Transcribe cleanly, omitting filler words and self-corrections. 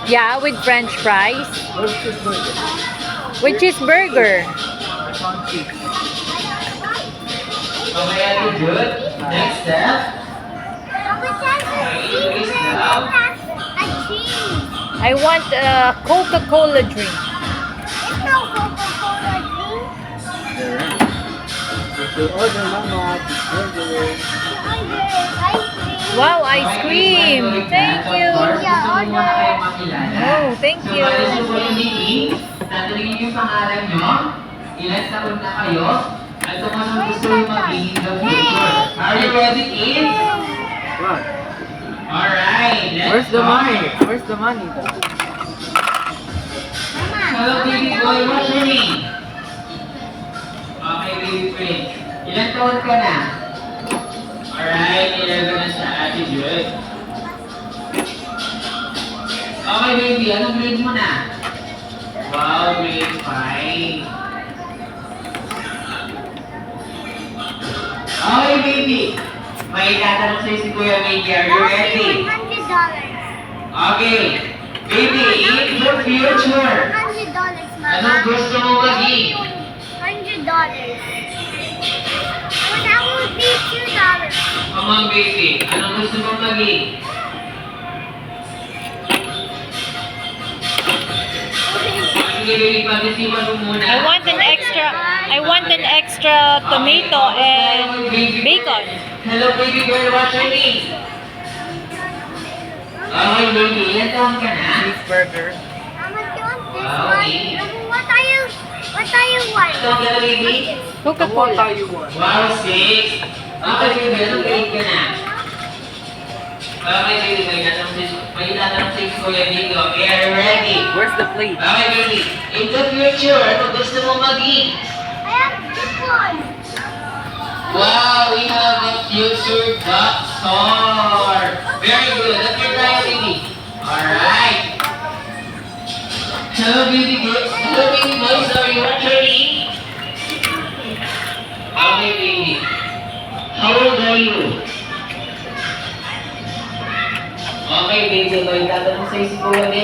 Yeah, with French fries. Where's cheeseburger? With cheeseburger. I found cheese. Okay, Ate Jude. Next step. I want a Coca-Cola drink. If you order mama, cheeseburger. Wow, ice cream. Thank you. Gusto mo muna kayo makilala. Oh, thank you. So, bali po yung meeting, tatanungin yung pangalan nyo, ilan taon na kayo, at kung anong gusto yung maging in the future. Are you ready, kids? What? Alright, let's Where's the start. money? Where's the money? Hello, baby boy, what's your name? Okay, baby Prince. Ilan taon ka na? Alright, 11 na sa attitude. Okay, baby, anong grade mo na? Wow, grade 5. Okay, baby. May tatanong sa'yo si Kuya Mickey. Are you ready? Okay. Baby, in the future, anong gusto mo maging? $100. Well, that would be $2. Come on, baby. Anong gusto mo maging? Sige, baby, pag-isipan mo muna. I want an extra tomato and bacon. Hello, baby girl. What's your name? Okay, baby. Ilan taon ka na? Cheeseburger. I'm gonna want this Wow, one. eh. What are you want? Ito ka na, baby? What Coca-Cola. are you want? Wow, 6. Okay, baby. Anong grade ka na? Okay, baby. May tatanong sa'yo si Kuya Nico. Okay, are you ready? Where's the plate? Okay, baby. In the future, ano gusto mo maging? I have this one. Wow, we have a future doctor. Very good. Let's get tayo, baby. Alright. Hello, baby girls. Hello, baby boys. Are you ready? Okay, baby. How old are you? Okay, baby boy. Tatanong sa'yo si Kuya Nick.